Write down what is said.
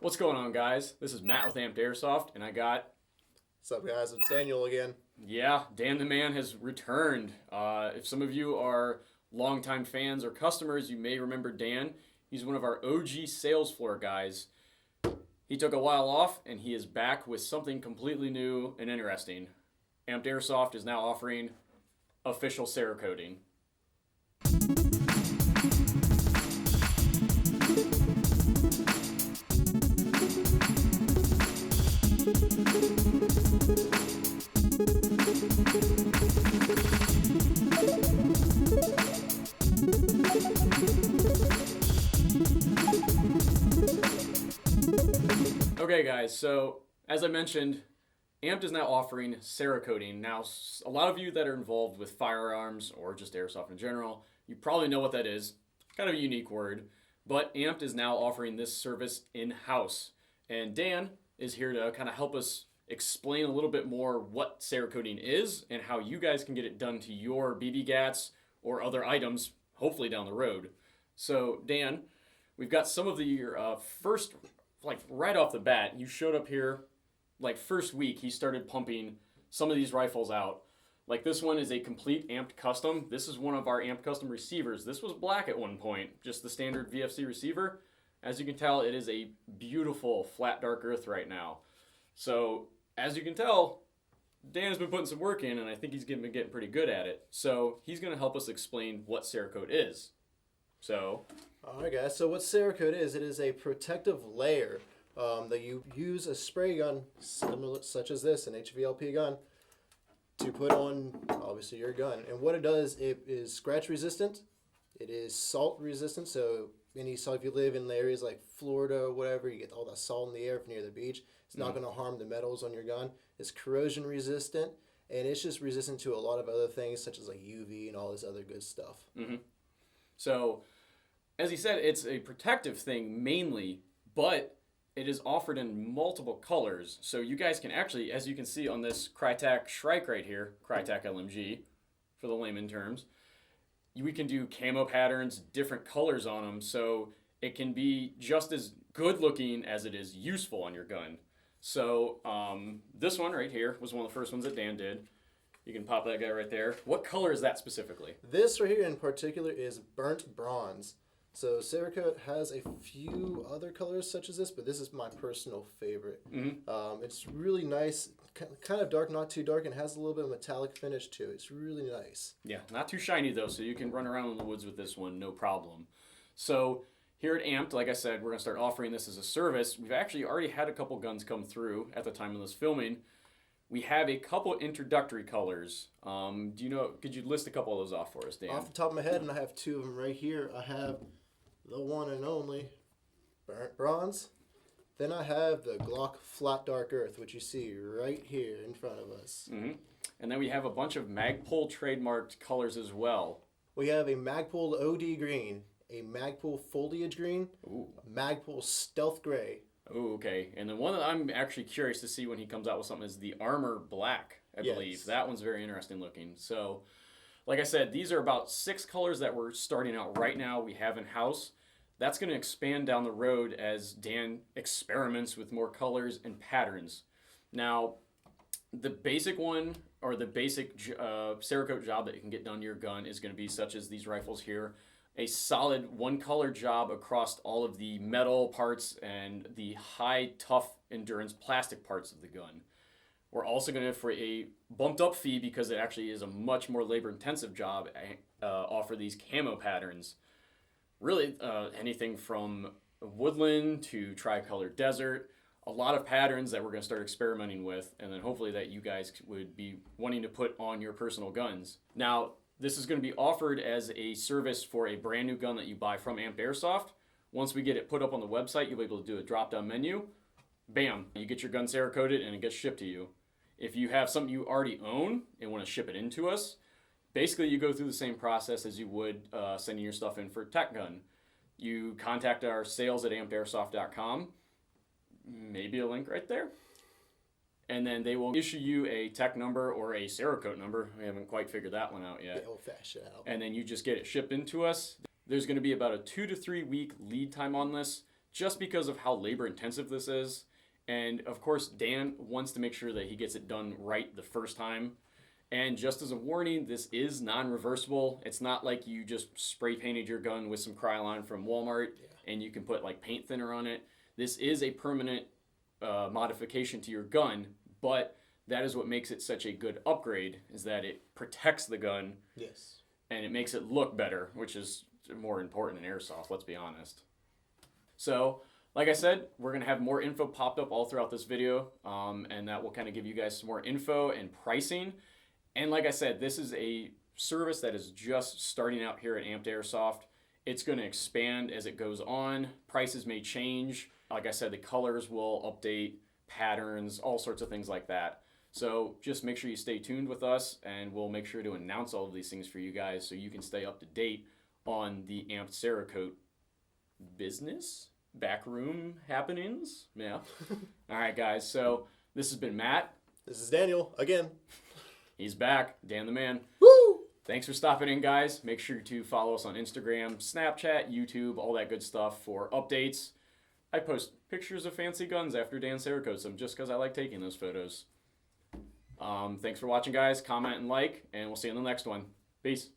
What's going on, guys? This is Matt with Amped Airsoft, and I got... What's up, guys? It's Daniel again. Yeah, Dan the Man has returned. If some of you are longtime fans or customers, you may remember Dan. He's one of our OG sales floor guys. He took a while off, and he is back with something completely new and interesting. Amped Airsoft is now offering official Cerakoting. Okay guys, so as I mentioned, Amped is now offering Cerakoting. Now, a lot of you that are involved with firearms or just airsoft in general, you probably know what that is. Kind of a unique word, but Amped is now offering this service in-house. And Dan is here to kind of help us explain a little bit more what Cerakoting is and how you guys can get it done to your BB Gats or other items, hopefully down the road. So Dan, we've got some of the first, like right off the bat, you showed up here, like first week, he started pumping some of these rifles out. Like this one is a complete Amped custom. This is one of our Amped custom receivers. This was black at one point, just the standard VFC receiver. As you can tell, it is a beautiful flat dark earth right now. So as you can tell, Dan has been putting some work in, and I think he's been getting pretty good at it. So he's going to help us explain what Cerakote is. So, all right, guys. So what Cerakote is, it is a protective layer that you use a spray gun, similar, such as this, an HVLP gun, to put on, obviously, your gun. And what it does, it is scratch resistant. It is salt resistant. So if you live in areas like Florida or whatever, you get all that salt in the air near the beach. It's not going to harm the metals on your gun. It's corrosion resistant, and it's just resistant to a lot of other things, such as like UV and all this other good stuff. Mm-hmm. So, as he said, it's a protective thing mainly, but it is offered in multiple colors. So you guys can actually, as you can see on this Crytac Shrike right here, Crytac LMG, for the layman terms, we can do camo patterns, different colors on them, so it can be just as good looking as it is useful on your gun. So this one right here was one of the first ones that Dan did. You can pop that guy right there. What color is that specifically? This right here in particular is burnt bronze. So Cerakote has a few other colors such as this, but this is my personal favorite. Mm-hmm. It's really nice, kind of dark, not too dark, and has a little bit of metallic finish to it. It's really nice. Yeah, not too shiny though, so you can run around in the woods with this one, no problem. So here at Amped, like I said, we're going to start offering this as a service. We've actually already had a couple guns come through at the time of this filming. We have a couple introductory colors. Could you list a couple of those off for us, Dan? Off the top of my head, and I have two of them right here. I have the one and only burnt bronze. Then I have the Glock Flat Dark Earth, which you see right here in front of us. Mm-hmm. And then we have a bunch of Magpul trademarked colors as well. We have a Magpul OD Green, a Magpul Foliage Green, Ooh. a Magpul Stealth Gray. Oh, okay. And the one that I'm actually curious to see when he comes out with something is the Armor Black, I believe. That one's very interesting looking. So, like I said, these are about 6 colors that we're starting out right now we have in-house. That's going to expand down the road as Dan experiments with more colors and patterns. Now, the basic one, or the basic Cerakote job that you can get done to your gun is going to be such as these rifles here. A solid one-color job across all of the metal parts and the high, tough endurance plastic parts of the gun. We're also going to, for a bumped-up fee, because it actually is a much more labor-intensive job, offer these camo patterns. Really, anything from woodland to tri-color desert, a lot of patterns that we're going to start experimenting with, and then hopefully that you guys would be wanting to put on your personal guns. Now, this is going to be offered as a service for a brand new gun that you buy from Amped Airsoft. Once we get it put up on the website, you'll be able to do a drop-down menu. Bam, you get your gun Cerakoted and it gets shipped to you. If you have something you already own and want to ship it into us, basically you go through the same process as you would sending your stuff in for a tech gun. You contact our sales at ampedairsoft.com, maybe a link right there. And then they will issue you a tech number or a Cerakote number. We haven't quite figured that one out yet. The old-fashioned out. And then you just get it shipped into us. There's going to be about a 2 to 3 week lead time on this just because of how labor intensive this is. And of course, Dan wants to make sure that he gets it done right the first time. And just as a warning, this is non-reversible. It's not like you just spray painted your gun with some Krylon from Walmart and you can put like paint thinner on it. This is a permanent modification to your gun, but that is what makes it such a good upgrade, is that it protects the gun. Yes. And it makes it look better, which is more important in airsoft, let's be honest. So, like I said, we're going to have more info popped up all throughout this video, and that will kind of give you guys some more info and pricing. And like I said, this is a service that is just starting out here at Amped Airsoft. It's going to expand as it goes on. Prices may change. Like I said, the colors will update, patterns, all sorts of things like that. So just make sure you stay tuned with us, and we'll make sure to announce all of these things for you guys so you can stay up to date on the Amped Cerakote business, backroom happenings. Yeah. All right, guys. So this has been Matt. This is Daniel again. He's back. Dan the man. Woo! Thanks for stopping in, guys. Make sure to follow us on Instagram, Snapchat, YouTube, all that good stuff for updates. I post pictures of fancy guns after Dan Cerakotes them just because I like taking those photos. Thanks for watching, guys. Comment and like, and we'll see you in the next one. Peace.